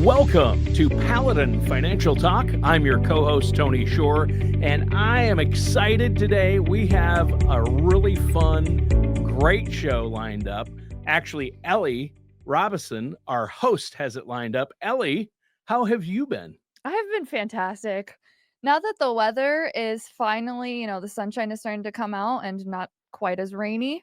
Welcome to Paladin Financial Talk. I'm your co-host, Tony Shore, and I am excited today. We have a really fun, great show lined up. Actually, Ellie Robison, our host, has it lined up. Ellie, how have you been? I have been fantastic. Now that the weather is finally, the sunshine is starting to come out and not quite as rainy,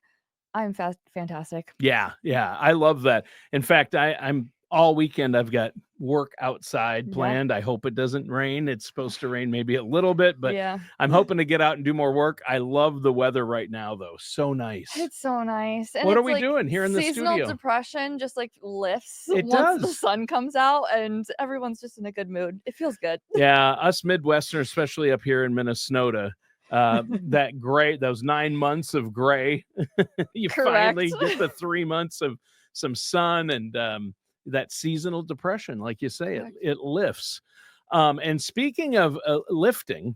I'm fantastic. Yeah, I love that. In fact, I'm all weekend, I've got work outside Yep. planned. I hope it doesn't rain. It's supposed to rain maybe a little bit, but Yeah. I'm hoping to get out and do more work. I love the weather right now, though. So nice. It's so nice. And What are it's we like doing here in the seasonal studio? depression just like lifts It once the does. sun comes out and everyone's just in a good mood. It feels good. Yeah, us Midwesterners, especially up here in Minnesota, that gray, those 9 months of gray, you finally Correct. get the 3 months of some sun and that seasonal depression, like you say, Correct. it lifts. And speaking of lifting,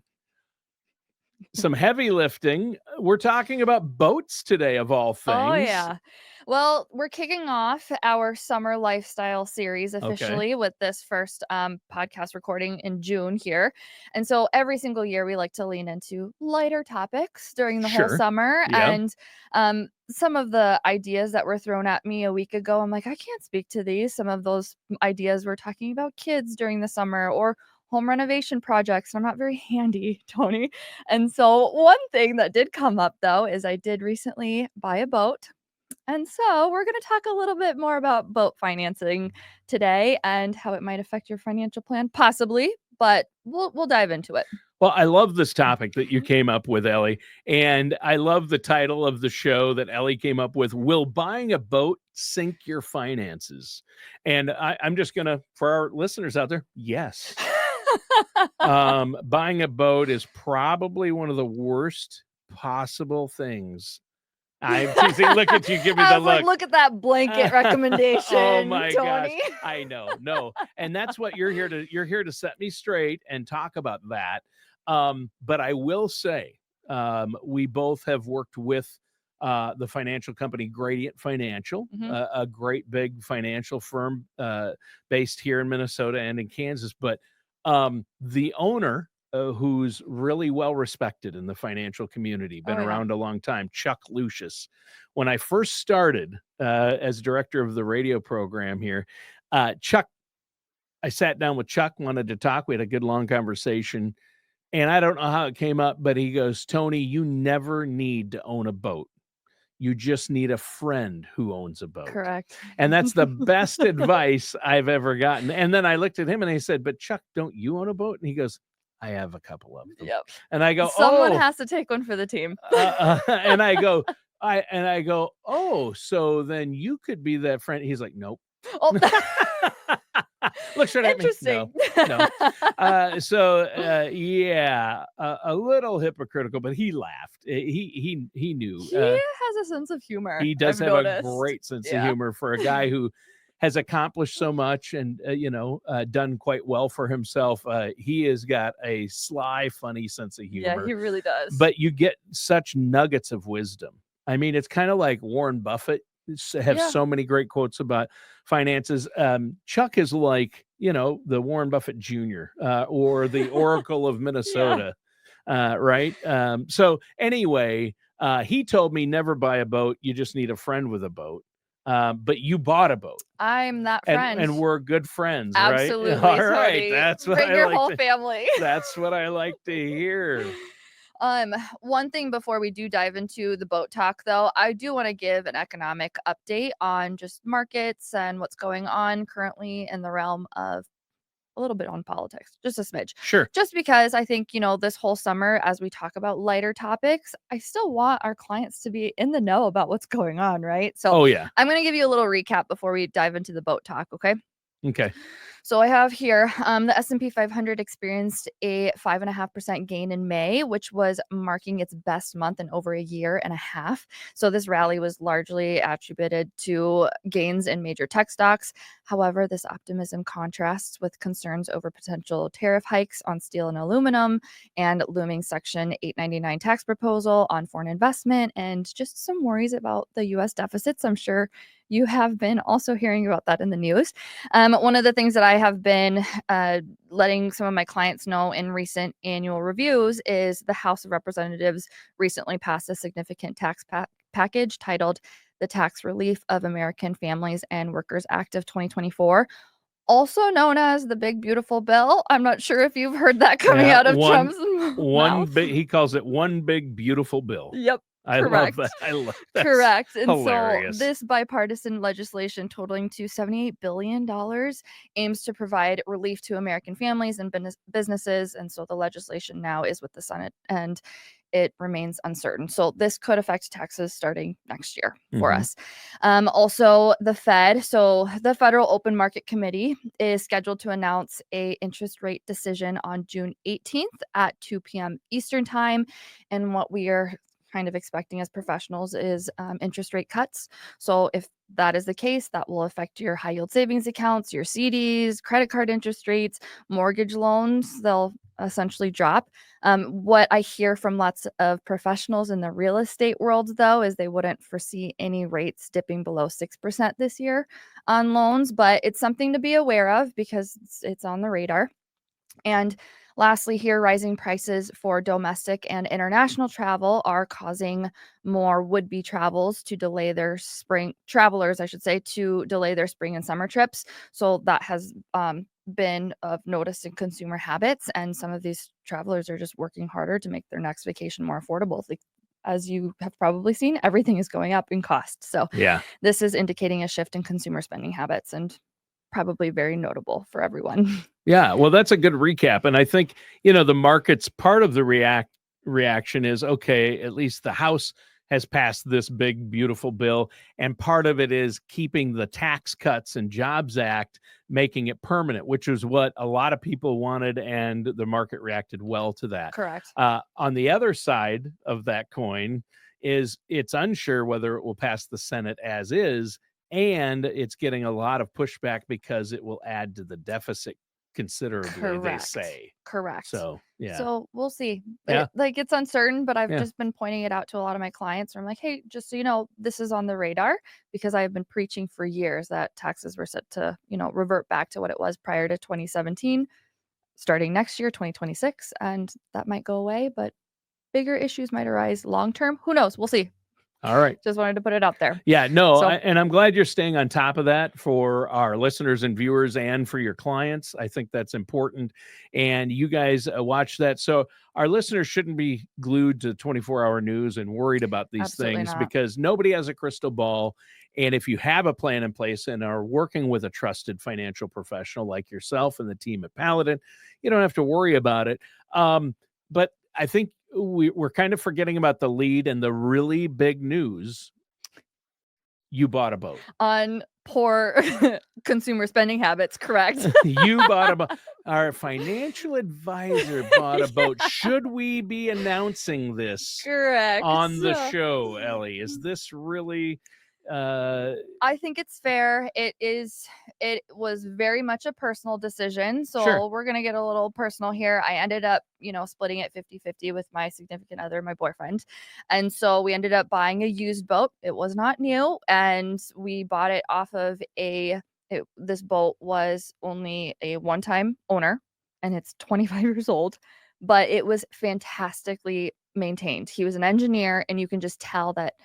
some heavy lifting, we're talking about boats today, of all things. Oh, yeah. Well, we're kicking off our summer lifestyle series officially with this first podcast recording in June here. And so every single year we like to lean into lighter topics during the whole Sure. summer. Yeah. And some of the ideas that were thrown at me a week ago, I'm like, I can't speak to these. Some of those ideas were talking about kids during the summer or home renovation projects. I'm not very handy, Tony. And so one thing that did come up though is I did recently buy a boat. And so we're going to talk a little bit more about boat financing today and how it might affect your financial plan, possibly, but we'll dive into it. Well, I love this topic that you came up with, Ellie, and I love the title of the show that Ellie came up with, Will Buying a Boat Sink Your Finances? And I'm just going to, for our listeners out there, yes. Buying a boat is probably one of the worst possible things. I'm teasing. Look at you. Give me the look. Like, look at that blanket recommendation. Oh my Tony. gosh. I know. No. And that's what you're here to set me straight and talk about that. But I will say, we both have worked with the financial company Gradient Financial, a great big financial firm based here in Minnesota and in Kansas. But the owner, who's really well respected in the financial community, been around a long time, Chuck Lucius. When I first started as director of the radio program here, Chuck, I sat down with Chuck, wanted to talk. We had a good long conversation. And I don't know how it came up, but he goes, Tony, you never need to own a boat. You just need a friend who owns a boat. Correct. And that's the best advice I've ever gotten. And then I looked at him and I said, but Chuck, don't you own a boat? And he goes, I have a couple of them. Yep. And I go, someone has to take one for the team. and I go, oh, so then you could be that friend. He's like, nope. Oh. Looks right at me. Interesting. No. Yeah, a little hypocritical, but he laughed. He knew. He has a sense of humor. He does I've have noticed. a great sense of humor for a guy who has accomplished so much and done quite well for himself. He has got a sly, funny sense of humor. Yeah, he really does. But you get such nuggets of wisdom. I mean, it's kind of like Warren Buffett have so many great quotes about finances. Chuck is like, the Warren Buffett Jr. Or the Oracle of Minnesota, right? So anyway, he told me never buy a boat. You just need a friend with a boat. But you bought a boat. I'm that friend. And we're good friends, Absolutely, right? All right. That's what Bring I your like whole family. That's what I like to hear. One thing before we do dive into the boat talk, though, I do want to give an economic update on just markets and what's going on currently in the realm of a little bit on politics, just a smidge. Sure. Just because I think, this whole summer, as we talk about lighter topics, I still want our clients to be in the know about what's going on, right? So I'm going to give you a little recap before we dive into the boat talk, okay? Okay. So I have here the S&P 500 experienced a 5.5% gain in May, which was marking its best month in over a year and a half. So this rally was largely attributed to gains in major tech stocks. However, this optimism contrasts with concerns over potential tariff hikes on steel and aluminum and looming Section 899 tax proposal on foreign investment and just some worries about the U.S. deficits. I'm sure you have been also hearing about that in the news. One of the things that I have been letting some of my clients know in recent annual reviews is the House of Representatives recently passed a significant tax package titled the Tax Relief of American Families and Workers Act of 2024, also known as the Big Beautiful Bill. I'm not sure if you've heard that coming out of Trump's mouth. He calls it one big beautiful bill. Yep. I love that. I love that. Correct. And hilarious. So this bipartisan legislation totaling to $78 billion aims to provide relief to American families and businesses. And so the legislation now is with the Senate and it remains uncertain. So this could affect taxes starting next year for us. Also, the Fed, so the Federal Open Market Committee is scheduled to announce a interest rate decision on June 18th at 2 p.m. Eastern time. And what we are kind of expecting as professionals is interest rate cuts. So if that is the case, that will affect your high yield savings accounts, your CDs, credit card interest rates, mortgage loans. They'll essentially drop. What I hear from lots of professionals in the real estate world, though, is they wouldn't foresee any rates dipping below 6% this year on loans, but it's something to be aware of because it's on the radar. And lastly, here, rising prices for domestic and international travel are causing more would-be travelers, to delay their spring and summer trips. So that has been of notice in consumer habits, and some of these travelers are just working harder to make their next vacation more affordable. Like, as you have probably seen, everything is going up in cost. So yeah, this is indicating a shift in consumer spending habits, and probably very notable for everyone. Yeah, well, that's a good recap. And I think, the market's part of the reaction is, okay, at least the House has passed this big, beautiful bill. And part of it is keeping the Tax Cuts and Jobs Act, making it permanent, which is what a lot of people wanted. And the market reacted well to that. Correct. On the other side of that coin is it's unsure whether it will pass the Senate as is. And it's getting a lot of pushback because it will add to the deficit considerably, they say. Correct. So, yeah. So we'll see. Yeah. It's uncertain, but I've just been pointing it out to a lot of my clients. I'm like, hey, just so you know, this is on the radar, because I've been preaching for years that taxes were set to, revert back to what it was prior to 2017, starting next year, 2026, and that might go away, but bigger issues might arise long term. Who knows? We'll see. All right. Just wanted to put it out there. Yeah, no, and I'm glad you're staying on top of that for our listeners and viewers and for your clients. I think that's important. And you guys watch that. So our listeners shouldn't be glued to 24-hour news and worried about these Absolutely things not. because nobody has a crystal ball. And if you have a plan in place and are working with a trusted financial professional like yourself and the team at Paladin, you don't have to worry about it. But I think we're kind of forgetting about the lead and the really big news. You bought a boat. On poor consumer spending habits, correct? You bought a boat. Our financial advisor bought a boat. Should we be announcing this Correct. on the show, Ellie? Is this really... I think it's fair. It was very much a personal decision. So Sure. We're going to get a little personal here. I ended up, splitting it 50-50 with my significant other, my boyfriend. And so we ended up buying a used boat. It was not new. And we bought it off of this boat was only a one-time owner, and it's 25 years old, but it was fantastically maintained. He was an engineer, and you can just tell that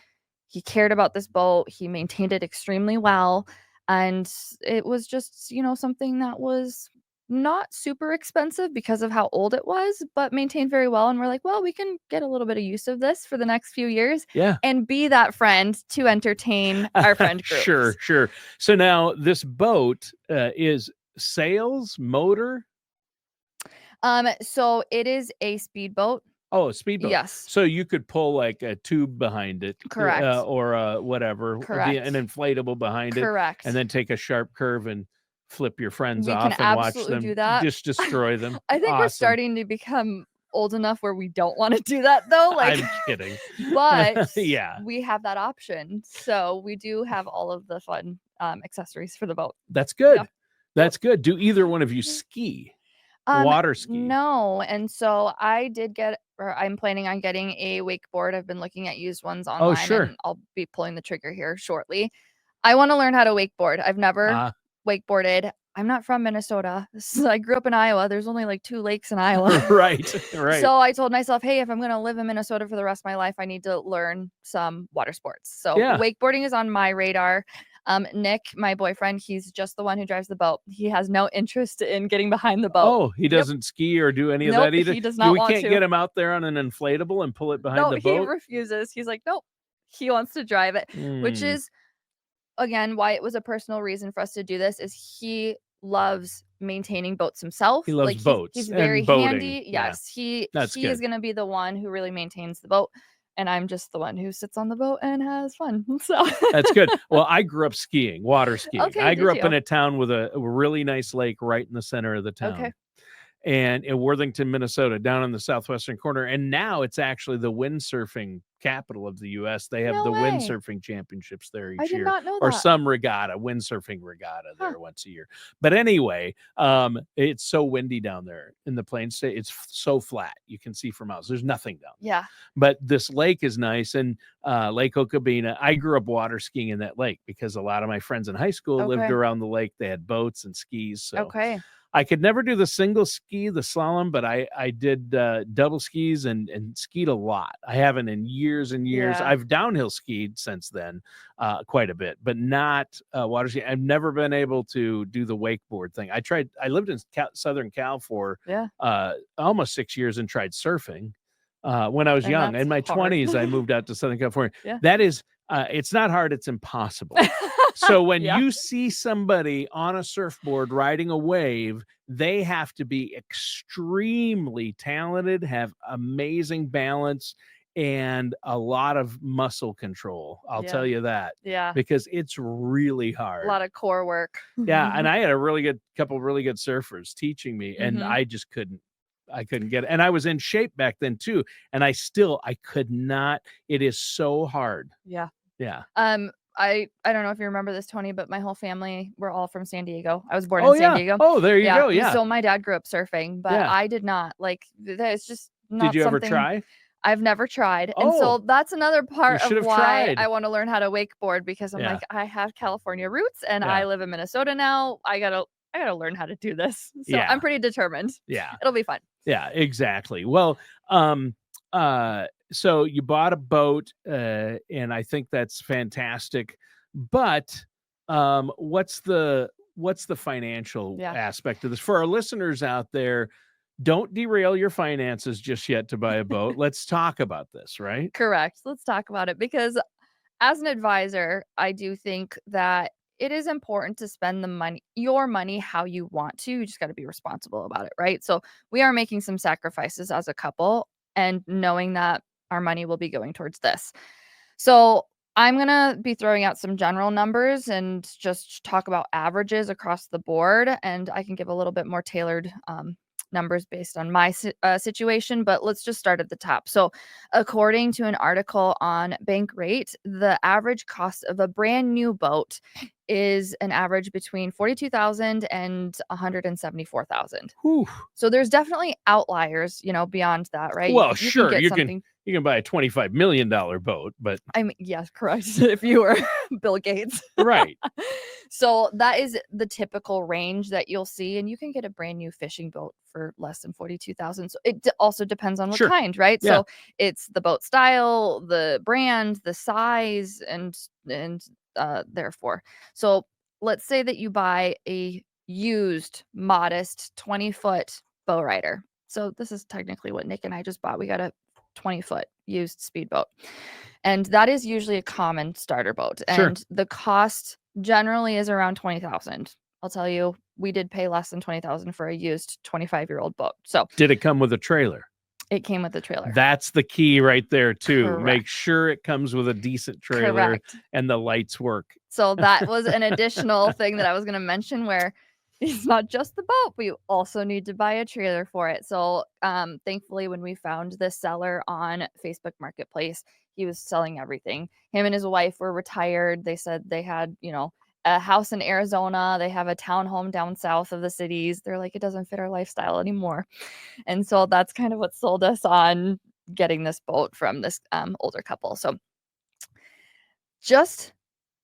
he cared about this boat. He maintained it extremely well. And it was just, something that was not super expensive because of how old it was, but maintained very well. And we're like, well, we can get a little bit of use of this for the next few years. Yeah. And be that friend to entertain our friend groups. Sure. So now this boat is sails, motor? So it is a speedboat. Oh, a speedboat. Yes. So you could pull like a tube behind it. Correct. Or whatever. Correct. An inflatable behind it. Correct. And then take a sharp curve and flip your friends We off can and watch absolutely them do that. just destroy them. I think we're starting to become old enough where we don't want to do that, though. Like, I'm kidding. But yeah, we have that option. So we do have all of the fun accessories for the boat. That's good. Yeah. That's good. Do either one of you ski? Water ski? No. And so I'm planning on getting a wakeboard. I've been looking at used ones online. Oh, sure. And I'll be pulling the trigger here shortly. I want to learn how to wakeboard. I've never Uh, wakeboarded. I'm not from Minnesota. I grew up in Iowa. There's only like 2 lakes in Iowa. right. Right. So I told myself, hey, if I'm going to live in Minnesota for the rest of my life, I need to learn some water sports. So Yeah. wakeboarding is on my radar. Nick, my boyfriend, he's just the one who drives the boat. He has no interest in getting behind the boat. Oh, he doesn't ski or do any of Nope, that either. he does not We want can't to. get him out there on an inflatable and pull it behind No, the he boat. refuses. He's like, nope. He wants to drive it, which is again why it was a personal reason for us to do this. Is he loves maintaining boats himself. He loves Like boats he's and very boating. handy. Yeah. Yes, he That's is good. going to be the one who really maintains the boat, and I'm just the one who sits on the boat and has fun. So That's good. Well, I grew up skiing, water skiing. Okay, I grew did up in you? a town with a really nice lake right in the center of the town. Okay. And in Worthington, Minnesota, down in the southwestern corner. And now it's actually the windsurfing capital of the U.S. They have No the way. windsurfing championships there I each did year, not know or that. some regatta, windsurfing regatta Huh. there once a year. But anyway, it's so windy down there in the Plains State. It's so flat. You can see for miles. There's nothing down there. Yeah. But this lake is nice. And Lake Okabena, I grew up water skiing in that lake because a lot of my friends in high school lived Okay. around the lake. They had boats and skis. So Okay. I could never do the single ski, the slalom, but I did double skis and skied a lot. I haven't in years and years. Yeah. I've downhill skied since then quite a bit, but not water skiing. I've never been able to do the wakeboard thing. I tried. I lived in Southern Cal for Yeah. almost 6 years and tried surfing when I was And young. that's In my hard. 20s, I moved out to Southern California. Yeah. That is, it's not hard. It's impossible. So when Yeah. you see somebody on a surfboard riding a wave, they have to be extremely talented, have amazing balance, and a lot of muscle control. I'll Yeah. tell you that, Yeah. because it's really A hard. lot of core work. Yeah, and I had a couple really good surfers teaching me, and Mhm. I just couldn't. I couldn't get it. And I was in shape back then too, and I could not. It is so hard. Yeah. Yeah. I don't know if you remember this, Tony, but my whole family, we're all from San Diego. I was born Oh in San yeah. Diego. Oh, there you go. Yeah. So my dad grew up surfing, but Yeah. I did not. Like it's just not Did you ever something try? I've never tried. And Oh, so that's another part should of have why tried. I want to learn how to wakeboard, because I'm Yeah. like, I have California roots and Yeah. I live in Minnesota now. I gotta learn how to do this. So Yeah. I'm pretty determined. Yeah. It'll be fun. Yeah, exactly. Well, so you bought a boat, and I think that's fantastic. But what's the financial Yeah. aspect of this for our listeners out there? Don't derail your finances just yet to buy a boat. Let's talk about this, right? Correct. Let's talk about it, because as an advisor, I do think that it is important to spend your money how you want to. You just got to be responsible about it, right? So we are making some sacrifices as a couple, and knowing that our money will be going towards this. So I'm going to be throwing out some general numbers and just talk about averages across the board. And I can give a little bit more tailored numbers based on my situation, but let's just start at the top. So according to an article on Bankrate, the average cost of a brand new boat is an average between $42,000 and $174,000. Whew. So there's definitely outliers, beyond that, right? Well, you sure, can get you something. can buy a $25 million boat, but I mean, yes, correct. If you were Bill Gates. right. So that is the typical range that you'll see, and you can get a brand new fishing boat for less than 42,000. So it also depends on what Sure. kind, right? Yeah. So it's the boat style, the brand, the size, and therefore. So let's say that you buy a used, modest 20-foot bow rider. So this is technically what Nick and I just bought. We got a 20-foot used speedboat, and that is usually a common starter boat. Sure. And the cost generally is around 20,000. I'll tell you, we did pay less than 20,000 for a used 25-year-old boat. So did it come with a trailer? it came with a trailer. That's the key right there too. Correct. Make sure it comes with a decent trailer. Correct. And the lights work. So that was an additional thing that I was going to mention, where it's not just the boat, but you also need to buy a trailer for it. So thankfully, when we found this seller on Facebook Marketplace, he was selling everything. Him and his wife were retired. They said they had, a house in Arizona. They have a townhome down south of the cities. They're like, it doesn't fit our lifestyle anymore. And so that's kind of what sold us on getting this boat from this older couple. So just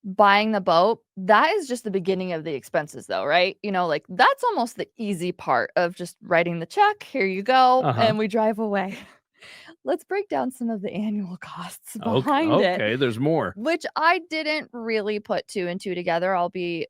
buying the boat, that is just the beginning of the expenses though, right? Like that's almost the easy part of just writing the check. Here you go. Uh-huh. And we drive away. Let's break down some of the annual costs Okay. behind it, Okay. There's more. which I didn't really put 2 and 2 together. I'll be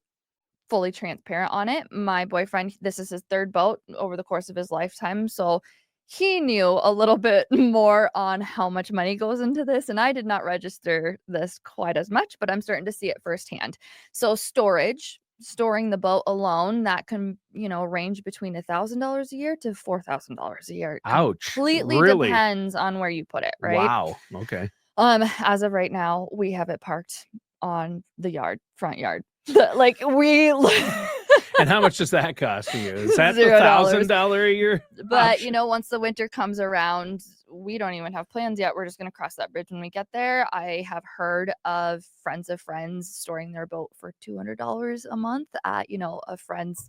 fully transparent on it. My boyfriend, this is his third boat over the course of his lifetime. So he knew a little bit more on how much money goes into this. And I did not register this quite as much, but I'm starting to see it firsthand. So storing the boat alone, that can, range between $1,000 a year to $4,000 a year. It Ouch. completely Really? depends on where you put it, right? Wow. Okay. As of right now, we have it parked on the front yard. Like we And how much does that cost you? Is that the $0. $1,000 a year? But option? once the winter comes around, we don't even have plans yet. We're just going to cross that bridge when we get there. I have heard of friends of friends storing their boat for $200 a month at a friend's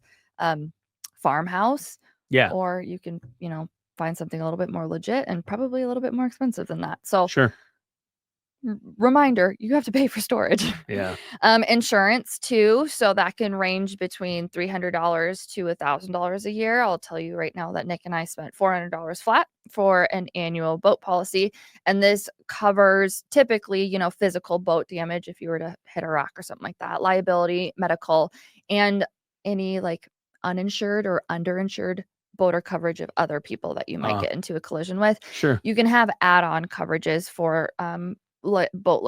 farmhouse. Yeah. Or you can find something a little bit more legit and probably a little bit more expensive than that. So Sure. reminder, you have to pay for storage. Yeah. Insurance too, so that can range between $300 to $1,000 a year. I'll tell you right now that Nick and I spent $400 flat for an annual boat policy, and this covers typically physical boat damage if you were to hit a rock or something like that, liability, medical, and any like uninsured or underinsured boater coverage of other people that you might get into a collision with. Sure. You can have add-on coverages for boat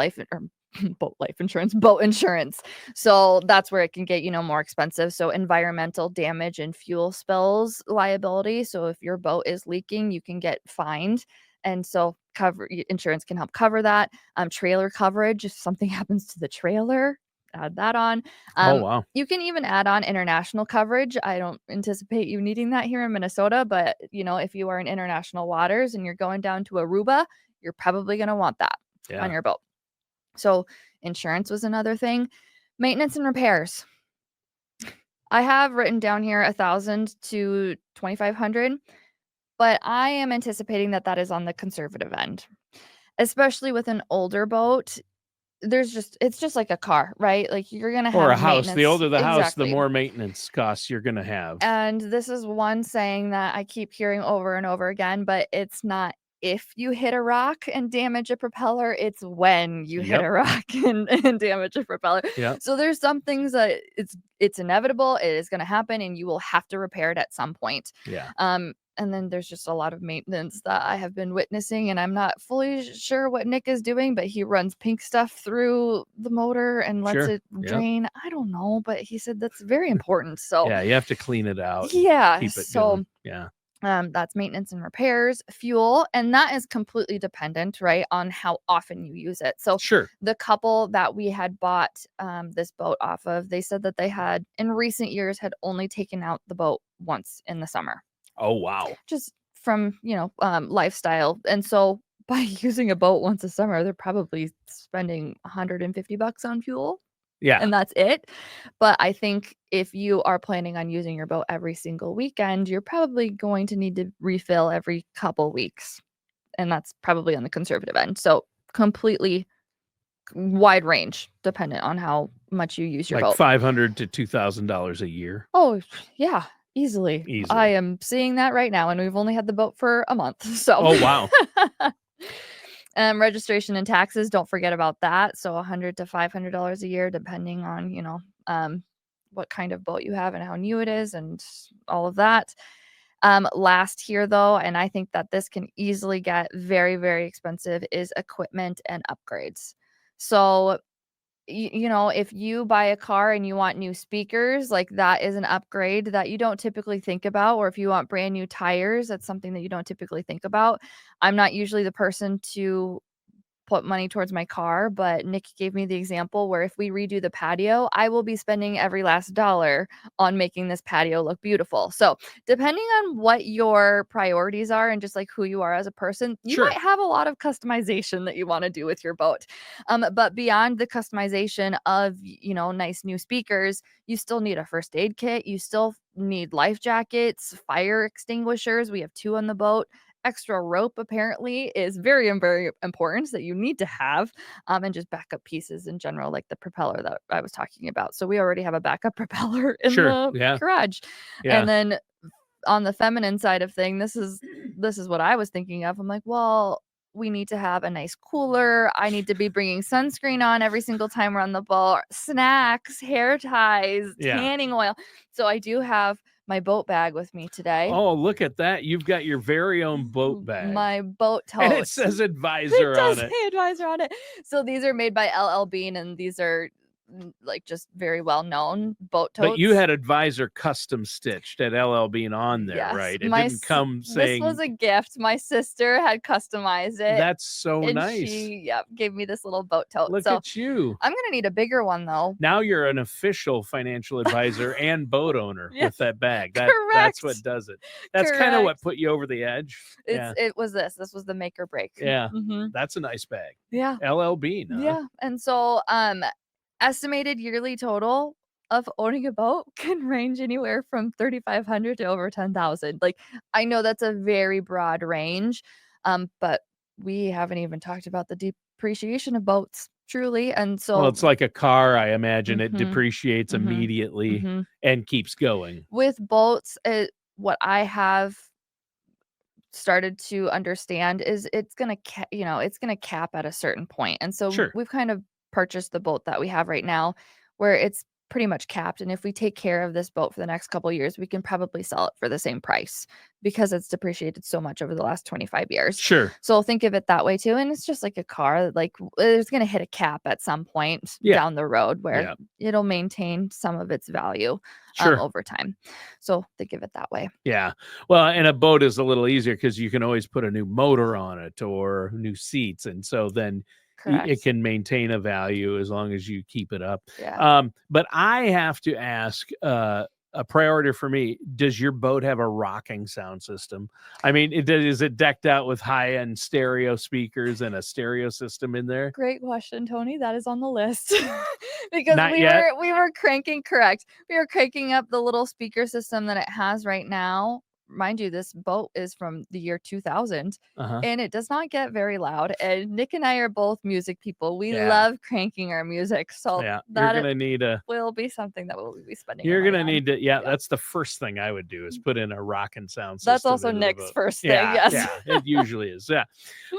insurance. So that's where it can get more expensive. So environmental damage and fuel spills liability. So if your boat is leaking, you can get fined, and so insurance can help cover that. Trailer coverage, if something happens to the trailer, add that on. Oh, wow. You can even add on international coverage. I don't anticipate you needing that here in Minnesota, but if you are in international waters and you're going down to Aruba, you're probably going to want that on your boat. So insurance was another thing. Maintenance and repairs. I have written down here 1,000 to 2,500, but I am anticipating that is on the conservative end, especially with an older boat. It's just like a car, right? Like you're going to have or a house. maintenance. The older the house, the Exactly. more maintenance costs you're going to have. And this is one saying that I keep hearing over and over again, but it's not if you hit a rock and damage a propeller, it's when you hit a rock and damage a propeller. Yeah. So there's some things that it's inevitable. It is going to happen and you will have to repair it at some point. Yeah. And then there's just a lot of maintenance that I have been witnessing, and I'm not fully sure what Nick is doing, but he runs pink stuff through the motor and lets it drain. I don't know, but he said that's very important. So yeah, you have to clean it out. Yeah. Keep it so going. Yeah. That's maintenance and repairs, fuel, and that is completely dependent, right, on how often you use it. So Sure. the couple that we had bought this boat off of, they said that they had in recent years had only taken out the boat once in the summer. Oh, wow. Just from, lifestyle. And so by using a boat once a summer, they're probably spending $150 on fuel. Yeah. And that's it. But I think if you are planning on using your boat every single weekend, you're probably going to need to refill every couple weeks. And that's probably on the conservative end. So completely wide range dependent on how much you use your boat. $500 to $2,000 a year. Oh, yeah. Easily. I am seeing that right now, and we've only had the boat for a month. So Oh, wow. Registration and taxes, don't forget about that. So $100 to $500 a year, depending on, what kind of boat you have and how new it is and all of that. Last here, though, and I think that this can easily get very, very expensive, is equipment and upgrades. So if you buy a car and you want new speakers, like that is an upgrade that you don't typically think about. Or if you want brand new tires, that's something that you don't typically think about. I'm not usually the person to put money towards my car, but Nick gave me the example where if we redo the patio, I will be spending every last dollar on making this patio look beautiful. So depending on what your priorities are and just like who you are as a person, you might have a lot of customization that you want to do with your boat. But beyond the customization of, nice new speakers, you still need a first aid kit. You still need life jackets, fire extinguishers. We have 2 on the boat. extra rope apparently is very, very important that you need to have, and just backup pieces in general, like the propeller that I was talking about. So we already have a backup propeller in Sure. the Yeah. garage. Yeah. And then on the feminine side of thing, this is what I was thinking of. I'm like, well, we need to have a nice cooler. I need to be bringing sunscreen on every single time we're on the boat, snacks, hair ties, Yeah. tanning oil. So I do have my boat bag with me today. Oh, look at that. You've got your very own boat bag. My boat tote. And it says It advisor does on it. say advisor on it. So these are made by LL Bean, and these are like just very well known boat totes. But you had advisor custom stitched at LL Bean on there, Yes, right? It didn't come this saying was a gift. My sister had customized it. that's so and nice. She gave me this little boat tote. Look So at you. I'm gonna need a bigger one though. Now you're an official financial advisor and boat owner Yes, with that bag. That's correct. what does it. That's kind of what Correct. put you over the edge. Yeah. It was this. This was the make or break. Yeah. Mhm. That's a nice bag. Yeah. LL Bean. Huh? Yeah. And so estimated yearly total of owning a boat can range anywhere from 3,500 to over 10,000. Like, I know that's a very broad range, but we haven't even talked about the depreciation of boats, truly. And so, Well, it's like a car, I imagine. It Mhm, depreciates mhm, immediately mhm. and keeps going. With boats, what I have started to understand is it's gonna it's gonna cap at a certain point. And so Sure. we've kind of purchased the boat that we have right now where it's pretty much capped, and if we take care of this boat for the next couple of years, we can probably sell it for the same price because it's depreciated so much over the last 25 years. Sure. So think of it that way too, and it's just like a car, like it's going to hit a cap at some point Yeah. down the road where Yeah. it'll maintain some of its value Sure. over time. So think of it that way. Yeah. Well, and a boat is a little easier because you can always put a new motor on it or new seats. And so then it Correct. can maintain a value as long as you keep it up. Yeah. But I have to ask, a priority for me, does your boat have a rocking sound system? I mean, is it decked out with high-end stereo speakers and a stereo system in there? Great question, Tony. That is on the list. Because Not yet? we were cranking correct. We were cranking up the little speaker system that it has right now. Mind you, this boat is from the year 2000, Uh-huh. and it does not get very loud. And Nick and I are both music people. We Yeah. love cranking our music. So Yeah. You're that gonna need a will be something that we'll be spending. You're our money gonna on. need to, Yeah. that's the first thing I would do is put in a rocking sound system. That's also into the Nick's boat. first thing. Yeah, Yes. yeah, it usually is. Yeah.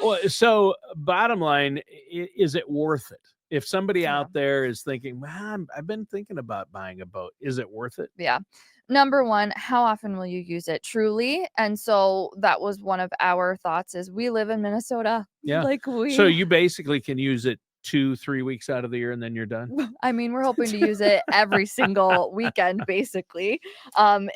Well, so bottom line, is it worth it? If somebody Yeah. out there is thinking, "Man, I've been thinking about buying a boat," is it worth it? Yeah. Number one, how often will you use it truly? And so that was one of our thoughts is we live in Minnesota. Yeah. Like So you basically can use it 2-3 weeks out of the year and then you're done. I mean, we're hoping to use it every single weekend, basically,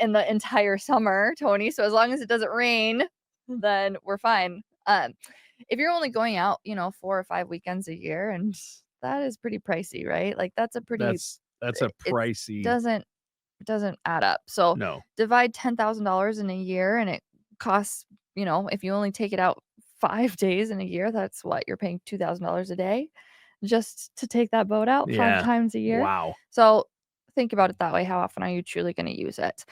in the entire summer, Tony. So as long as it doesn't rain, then we're fine. If you're only going out, 4 or 5 weekends a year, and that is pretty pricey, right? Like that's a pretty That's a it pricey. doesn't add up. So No. divide $10,000 in a year, and it costs, if you only take it out 5 days in a year, that's what you're paying $2,000 a day just to take that boat out 5 Yeah. times a year. Wow. So think about it that way. How often are you truly going to use it?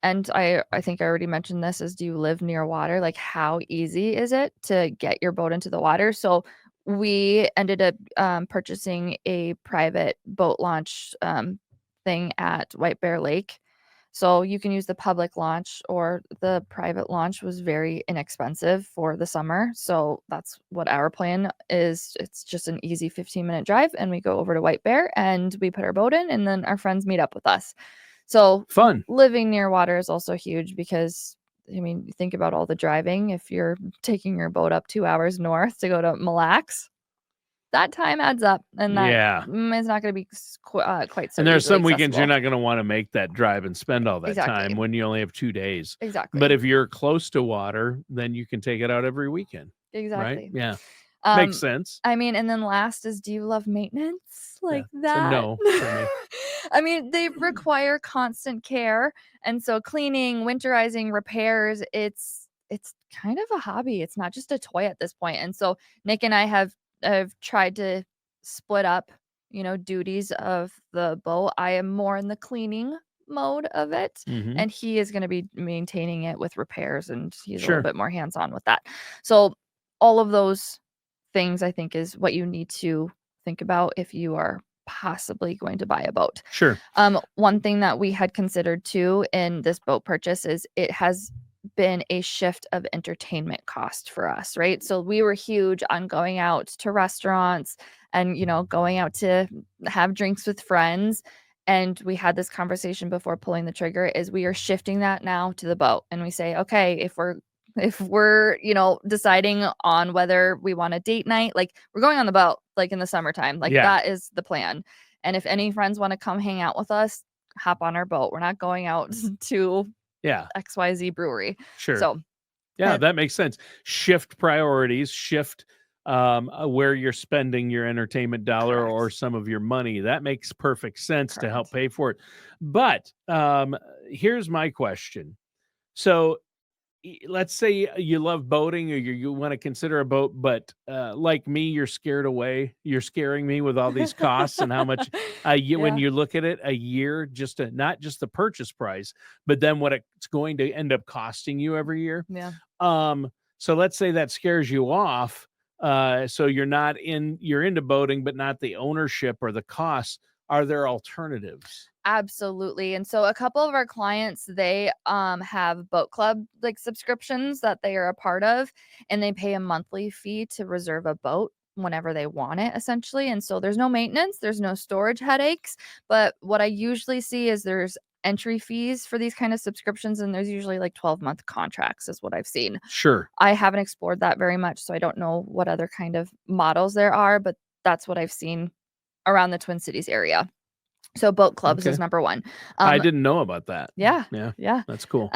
And I think I already mentioned this is, do you live near water? Like how easy is it to get your boat into the water? So we ended up purchasing a private boat launch thing at White Bear Lake. So you can use the public launch, or the private launch was very inexpensive for the summer. So that's what our plan is. It's just an easy 15-minute drive, and we go over to White Bear and we put our boat in, and then our friends meet up with us. So Fun. living near water is also huge because, I mean, you think about all the driving. If you're taking your boat up 2 hours north to go to Mille Lacs, that time adds up, and that Yeah. is not going to be quite so. And there's some easily weekends you're accessible. not going to want to make that drive and spend all that Exactly. time when you only have 2 days. Exactly. But if you're close to water, then you can take it out every weekend. Exactly. Right? Yeah. Makes sense. I mean, and then last is, do you love maintenance like that? So no for me. I mean, they require constant care, and so cleaning, winterizing, repairs, it's kind of a hobby. It's not just a toy at this point. And so Nick and I have tried to split up, duties of the boat. I am more in the cleaning mode of it, Mhm. and he is going to be maintaining it with repairs, and he's a little Sure. bit more hands-on with that. So all of those things I think is what you need to think about if you are possibly going to buy a boat. Sure. One thing that we had considered too in this boat purchase is it has been a shift of entertainment cost for us, right? So we were huge on going out to restaurants and, going out to have drinks with friends. And we had this conversation before pulling the trigger is we are shifting that now to the boat. And we say, okay, if we're, deciding on whether we want a date night, like we're going on the boat, like in the summertime, like Yeah. that is the plan. And if any friends want to come hang out with us, hop on our boat. We're not going out to Yeah. XYZ brewery. Sure. So Yeah, that makes sense. Shift priorities, shift where you're spending your entertainment dollar or Correct. some of your money. That makes perfect sense to help Correct. pay for it. But here's my question. So let's say you love boating or you want to consider a boat, but like me, you're scared away. You're scaring me with all these costs and how much when Yeah. you look at it a year, not just the purchase price, but then what it's going to end up costing you every year. Yeah. So let's say that scares you off. So you're into boating, but not the ownership or the costs. Are there alternatives? Absolutely. And so a couple of our clients, they have boat club like subscriptions that they are a part of, and they pay a monthly fee to reserve a boat whenever they want it, essentially. And so there's no maintenance, there's no storage headaches. But what I usually see is there's entry fees for these kind of subscriptions, and there's usually like 12-month contracts, is what I've seen. Sure. I haven't explored that very much, so I don't know what other kind of models there are, but that's what I've seen around the Twin Cities area. So boat clubs is number one. I didn't know about that. Yeah. Yeah. That's cool.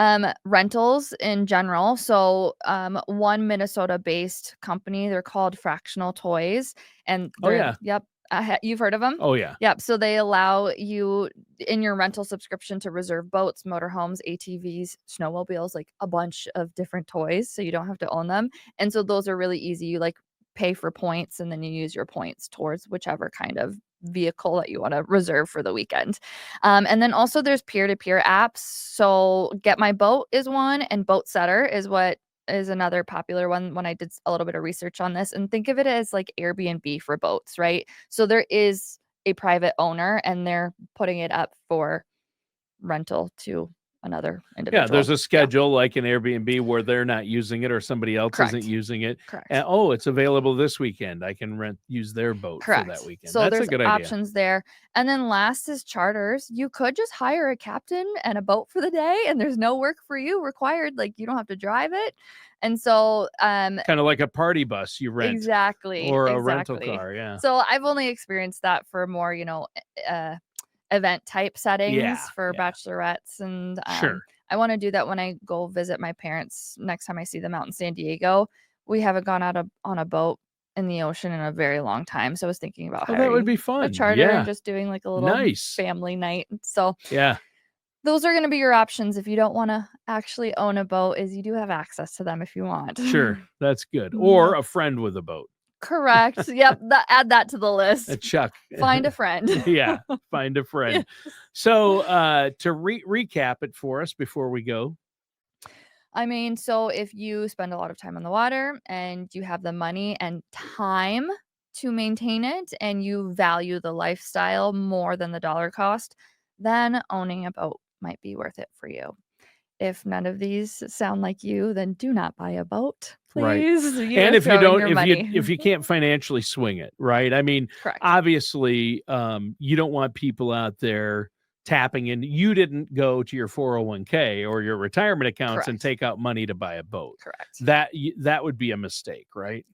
Rentals in general. So one Minnesota-based company, they're called Fractional Toys, and they're yep. You've heard of them? Oh yeah. Yep. So they allow you in your rental subscription to reserve boats, motorhomes, ATVs, snowmobiles, like a bunch of different toys, so you don't have to own them. And so those are really easy. You like pay for points, and then you use your points towards whichever kind of vehicle that you want to reserve for the weekend. And then also there's peer-to-peer apps. So Get My Boat is one, and Boat Setter is another popular one when I did a little bit of research on this. And think of it as like Airbnb for boats, right? So there is a private owner, and they're putting it up for rental to another individual. Yeah, there's a schedule like an Airbnb where they're not using it or somebody else isn't using it. Correct. And, it's available this weekend. I can use their boat for that weekend. So That's there's a good options there. And then last is charters. You could just hire a captain and a boat for the day, and there's no work for you required. Like you don't have to drive it. And so kind of like a party bus you rent. Exactly. Or a rental car. Yeah. So I've only experienced that for more, event type settings for bachelorettes, and Sure. I want to do that when I go visit my parents next time I see them out in San Diego. We haven't gone out on a boat in the ocean in a very long time, so I was thinking about hiring that would be fun. a charter and just doing like a little family night. So yeah, those are going to be your options if you don't want to actually own a boat. Is you do have access to them if you want. Sure, that's good. Or a friend with a boat. Correct. Yep. Add that to the list. A Chuck. Find a friend. Yeah. Find a friend. Yes. So to recap it for us before we go. I mean, so if you spend a lot of time on the water and you have the money and time to maintain it, and you value the lifestyle more than the dollar cost, then owning a boat might be worth it for you. If none of these sound like you, then do not buy a boat, please. Right. And if you don't, if you can't financially swing it, right? I mean, obviously, you don't want people out there tapping in. You didn't go to your 401k or your retirement accounts and take out money to buy a boat. Correct. That would be a mistake, right?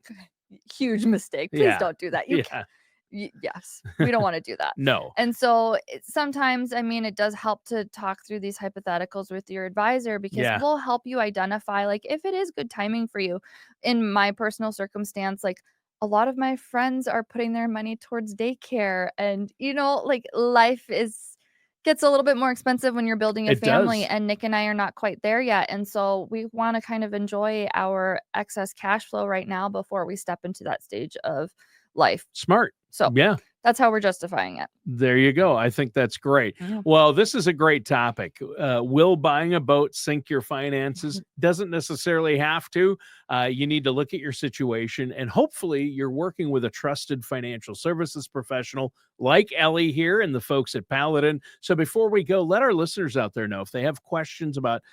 Huge mistake. Please don't do that. Yes, we don't want to do that. No. And so sometimes, I mean, it does help to talk through these hypotheticals with your advisor, because we'll help you identify like if it is good timing for you. In my personal circumstance, like a lot of my friends are putting their money towards daycare, and like life gets a little bit more expensive when you're building a family, and Nick and I are not quite there yet. And so we want to kind of enjoy our excess cash flow right now before we step into that stage of life. Smart. So That's how we're justifying it. There you go. I think that's great. Yeah. Well, this is a great topic. Will buying a boat sink your finances? Doesn't necessarily have to. You need to look at your situation, and hopefully you're working with a trusted financial services professional like Ellie here and the folks at Paladin. So before we go, let our listeners out there know if they have questions about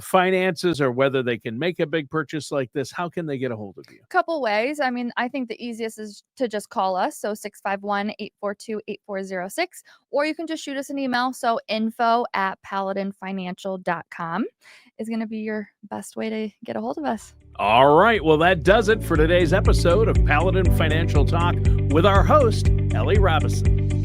finances or whether they can make a big purchase like this, how can they get a hold of you? Couple ways. I mean, I think the easiest is to just call us. So 651-842-8406, or you can just shoot us an email. So info@paladinfinancial.com is going to be your best way to get a hold of us. All right. Well, that does it for today's episode of Paladin Financial Talk with our host, Ellie Robison.